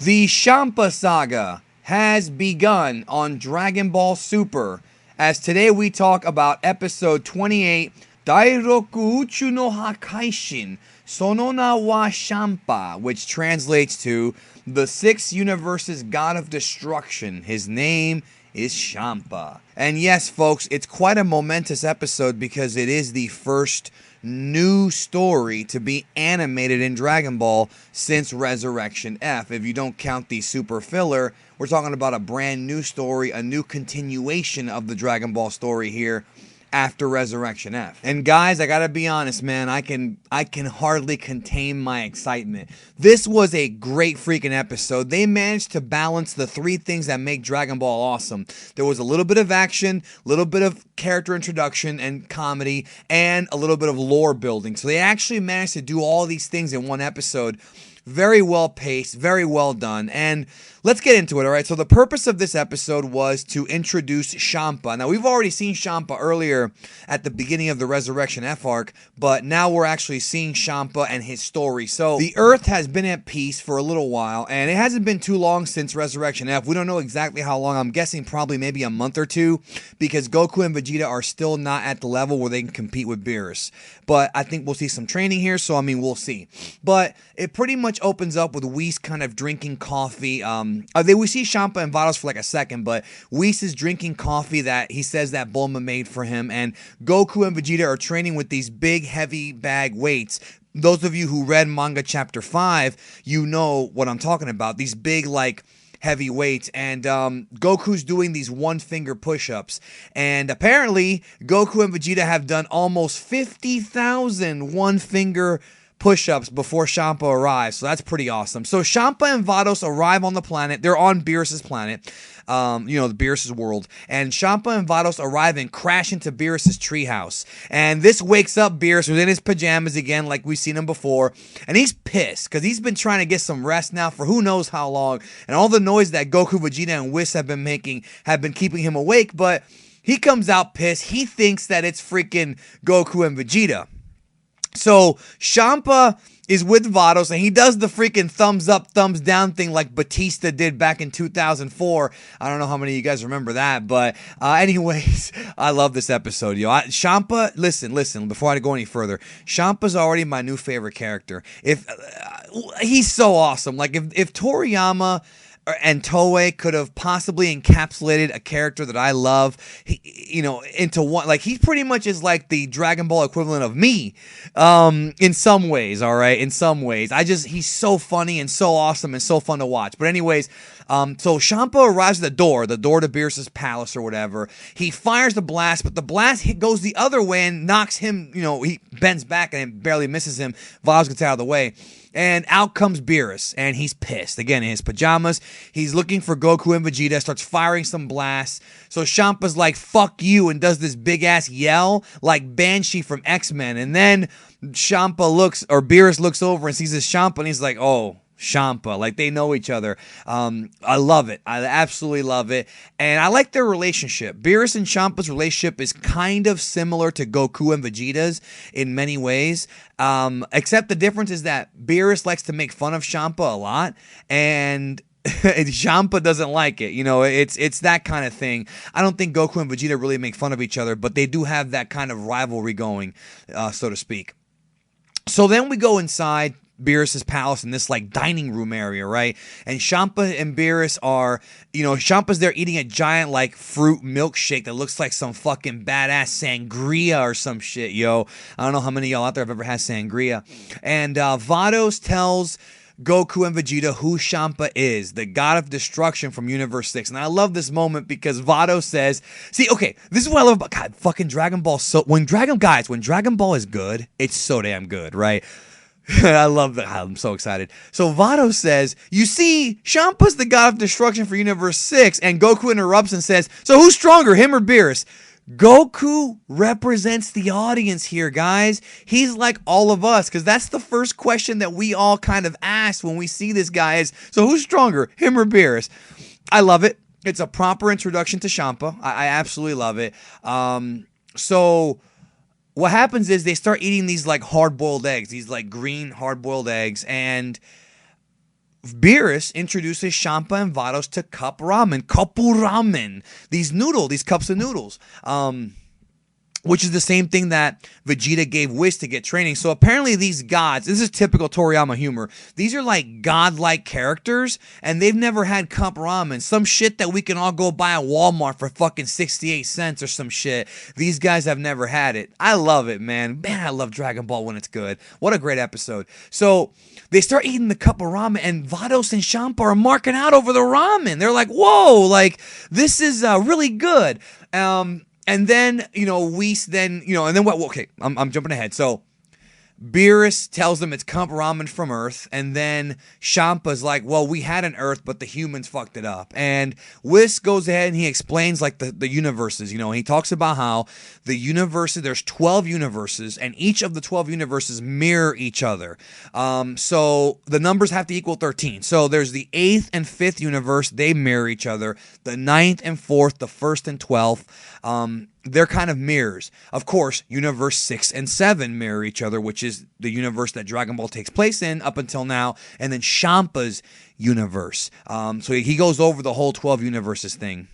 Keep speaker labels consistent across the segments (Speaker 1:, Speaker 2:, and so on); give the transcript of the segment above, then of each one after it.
Speaker 1: The Champa saga has begun on Dragon Ball Super, as today we talk about episode 28, Dairoku Uchu no Hakaishin, Sonona wa Champa, which translates to the Six Universes God of Destruction. His name is Champa. And yes, folks, it's quite a momentous episode because it is the first new story to be animated in Dragon Ball since Resurrection F. If you don't count the super filler, we're talking about a brand new story, a new continuation of the Dragon Ball story here after Resurrection F. And guys, I gotta be honest, man, I can hardly contain my excitement. This was a great freaking episode. They managed to balance the three things that make Dragon Ball awesome. There was a little bit of action, a little bit of character introduction and comedy, and a little bit of lore building. So they actually managed to do all these things in one episode. Very well paced, very well done, and let's get into it, alright? So the purpose of this episode was to introduce Champa. Now, we've already seen Champa earlier at the beginning of the Resurrection F arc, but now we're actually seeing Champa and his story. So the Earth has been at peace for a little while, and it hasn't been too long since Resurrection F. We don't know exactly how long. I'm guessing probably maybe a month or two, because Goku and Vegeta are still not at the level where they can compete with Beerus. But I think we'll see some training here, so I mean, we'll see. But it pretty much opens up with Whis kind of drinking coffee. We see Champa and Vados for like a second, but Whis is drinking coffee that he says that Bulma made for him, and Goku and Vegeta are training with these big, heavy bag weights. Those of you who read manga chapter 5, you know what I'm talking about. These big, like, heavy weights, and Goku's doing these one-finger push-ups, and apparently Goku and Vegeta have done almost 50,000 one-finger push-ups before Champa arrives, so that's pretty awesome. So Champa and Vados arrive on the planet. They're on Beerus' planet, the Beerus' world, and Champa and Vados arrive and crash into Beerus' treehouse, and this wakes up Beerus, who's in his pajamas again like we've seen him before, and he's pissed because he's been trying to get some rest now for who knows how long, and all the noise that Goku, Vegeta, and Whis have been making have been keeping him awake, but he comes out pissed. He thinks that it's freaking Goku and Vegeta. So Champa is with Vados, and he does the freaking thumbs up, thumbs down thing like Batista did back in 2004. I don't know how many of you guys remember that, but anyways, I love this episode, yo. Champa, listen, before I go any further, Champa's already my new favorite character. He's so awesome. Like, if Toriyama and Toei could have possibly encapsulated a character that I love, into one. Like, he pretty much is like the Dragon Ball equivalent of me, in some ways, all right? In some ways. He's so funny and so awesome and so fun to watch. But anyways, so Champa arrives at the door to Beerus' palace or whatever. He fires the blast, but the blast goes the other way and knocks him, he bends back and it barely misses him. Vados gets out of the way. And out comes Beerus, and he's pissed. Again, in his pajamas, he's looking for Goku and Vegeta, starts firing some blasts. So Champa's like, fuck you, and does this big-ass yell like Banshee from X-Men. And then Beerus looks over and sees this Champa, and he's like, oh, Champa, like they know each other. I love it. I absolutely love it. And I like their relationship. Beerus and Champa's relationship is kind of similar to Goku and Vegeta's in many ways. Except the difference is that Beerus likes to make fun of Champa a lot, and Champa doesn't like it. It's that kind of thing. I don't think Goku and Vegeta really make fun of each other, but they do have that kind of rivalry going, so to speak. So then we go inside Beerus' palace in this like dining room area, right? And Champa and Beerus are, Champa's there eating a giant like fruit milkshake that looks like some fucking badass sangria or some shit, yo. I don't know how many of y'all out there have ever had sangria. And Vados tells Goku and Vegeta who Champa is, the god of destruction from Universe 6. And I love this moment because Vados says, this is what I love about fucking Dragon Ball. So when Dragon Ball is good, it's so damn good, right? I love that. I'm so excited. So Vados says, you see, Champa's the god of destruction for Universe 6, and Goku interrupts and says, so who's stronger, him or Beerus? Goku represents the audience here, guys. He's like all of us, because that's the first question that we all kind of ask when we see this guy is, so who's stronger, him or Beerus? I love it. It's a proper introduction to Champa. I absolutely love it. So what happens is they start eating these like hard-boiled eggs, these like green hard-boiled eggs, and Beerus introduces Champa and Vados to cup ramen, these cups of noodles. Which is the same thing that Vegeta gave Whis to get training. So apparently these gods, this is typical Toriyama humor, these are like godlike characters, and they've never had cup ramen. Some shit that we can all go buy at Walmart for fucking 68 cents or some shit. These guys have never had it. I love it, man. Man, I love Dragon Ball when it's good. What a great episode. So they start eating the cup of ramen, and Vados and Champa are marking out over the ramen. They're like, whoa, like, this is really good. And then, Whis then, and then what? Okay, I'm jumping ahead. So Beerus tells them it's cup ramen from Earth, and then Champa's like, well, we had an Earth, but the humans fucked it up. And Whis goes ahead and he explains like the universes, he talks about how the universes, there's 12 universes, and each of the 12 universes mirror each other. So the numbers have to equal 13. So there's the 8th and 5th universe, they mirror each other. The 9th and 4th, the 1st and 12th, they're kind of mirrors. Of course, Universe 6 and 7 mirror each other, which is the universe that Dragon Ball takes place in up until now, and then Champa's universe. So he goes over the whole 12 universes thing.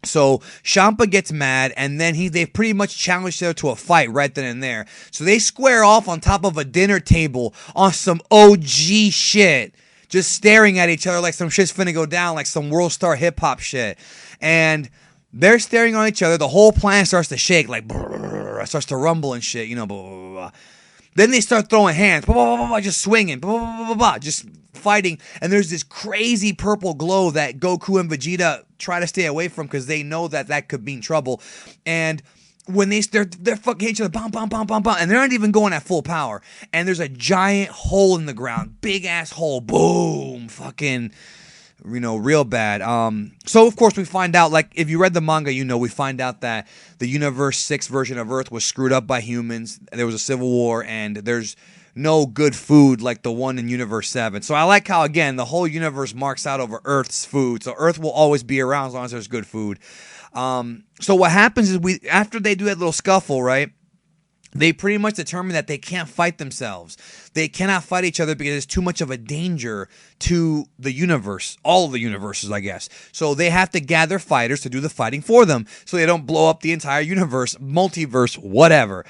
Speaker 1: So Champa gets mad, and then they pretty much challenge each other to a fight right then and there. So they square off on top of a dinner table on some OG shit, just staring at each other like some shit's finna go down, like some world star hip hop shit. And they're staring on each other. The whole planet starts to shake, like, starts to rumble and shit, blah, blah, blah, blah. Then they start throwing hands, blah, blah, blah, blah, just swinging, blah, blah, blah, blah, blah, just fighting. And there's this crazy purple glow that Goku and Vegeta try to stay away from because they know that could mean trouble. And when they're fucking each other, bam, bam, bam, bam, bam, and they're not even going at full power. And there's a giant hole in the ground, big ass hole, boom, fucking, real bad. So of course we find out, like, if you read the manga, we find out that the Universe 6 version of Earth was screwed up by humans. There was a civil war, and there's no good food like the one in Universe 7. So I like how, again, the whole universe marks out over Earth's food. So Earth will always be around as long as there's good food. So what happens is after they do that little scuffle, right? They pretty much determine that they can't fight themselves. They cannot fight each other because it's too much of a danger to the universe, all of the universes, I guess. So they have to gather fighters to do the fighting for them so they don't blow up the entire universe, multiverse, whatever.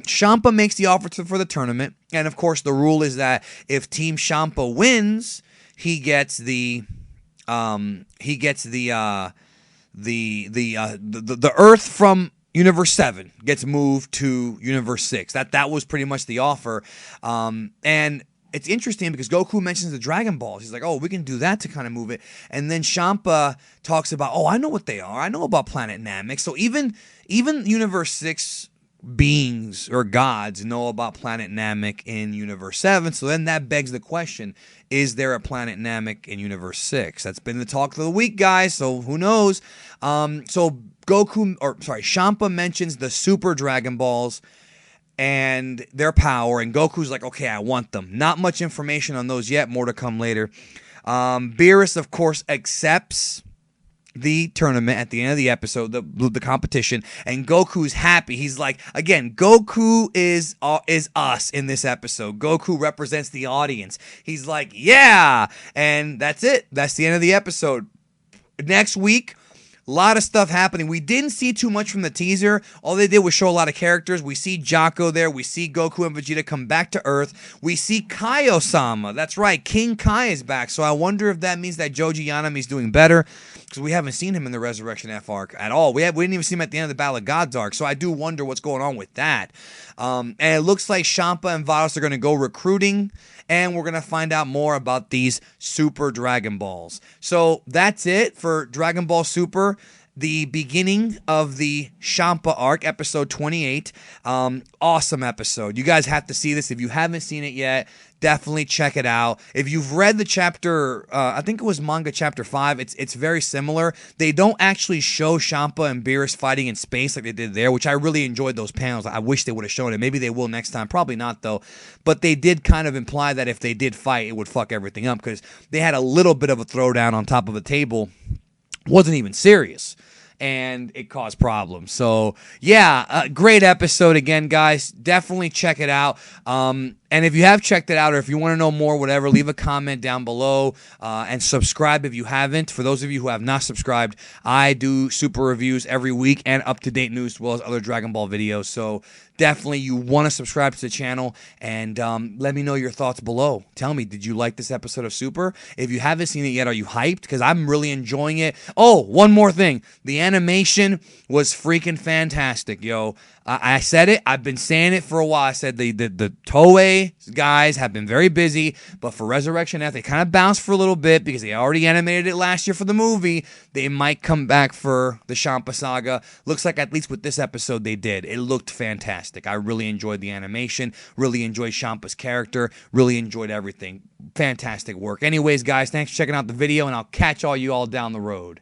Speaker 1: Champa makes the offer for the tournament, and of course the rule is that if Team Champa wins, he gets the Earth from Universe 7 gets moved to Universe 6. That was pretty much the offer. And it's interesting because Goku mentions the Dragon Balls. He's like, oh, we can do that to kind of move it. And then Champa talks about, oh, I know what they are. I know about Planet Namek. So even Universe 6 beings or gods know about Planet Namek in Universe 7. So then that begs the question, is there a Planet Namek in Universe 6? That's been the talk of the week, guys. So who knows? Champa mentions the Super Dragon Balls and their power, and Goku's like, okay, I want them. Not much information on those yet, more to come later. Beerus, of course, accepts the tournament at the end of the episode, the competition, and Goku's happy. He's like, again, Goku is us in this episode. Goku represents the audience. He's like, yeah, and that's it. That's the end of the episode. Next week, a lot of stuff happening. We didn't see too much from the teaser. All they did was show a lot of characters. We see Jocko there. We see Goku and Vegeta come back to Earth. We see Kaio-sama. That's right. King Kai is back. So I wonder if that means that Joji Yanami's doing better, because we haven't seen him in the Resurrection F arc at all. We didn't even see him at the end of the Battle of Gods arc. So I do wonder what's going on with that. And it looks like Champa and Vados are going to go recruiting, and we're going to find out more about these Super Dragon Balls. So that's it for Dragon Ball Super, the beginning of the Champa Arc, episode 28. Awesome episode. You guys have to see this. If you haven't seen it yet, definitely check it out. If you've read the chapter, I think it was manga chapter 5, it's very similar. They don't actually show Champa and Beerus fighting in space like they did there, which I really enjoyed those panels. I wish they would have shown it. Maybe they will next time. Probably not, though. But they did kind of imply that if they did fight, it would fuck everything up, because they had a little bit of a throwdown on top of a table. Wasn't even serious, and it caused problems. So yeah, a great episode again, guys. Definitely check it out. And if you have checked it out, or if you want to know more, whatever, leave a comment down below and subscribe if you haven't. For those of you who have not subscribed, I do super reviews every week and up-to-date news as well as other Dragon Ball videos. So definitely you want to subscribe to the channel and let me know your thoughts below. Tell me, did you like this episode of Super? If you haven't seen it yet, are you hyped? Because I'm really enjoying it. Oh, one more thing. The animation was freaking fantastic, yo. I said it. I've been saying it for a while. I said the Toei guys have been very busy, but for Resurrection F, they kind of bounced for a little bit because they already animated it last year for the movie. They might come back for the Champa saga. Looks like at least with this episode they did. It looked fantastic. I really enjoyed the animation, really enjoyed Champa's character, really enjoyed everything. Fantastic work. Anyways, guys, thanks for checking out the video, and I'll catch all you all down the road.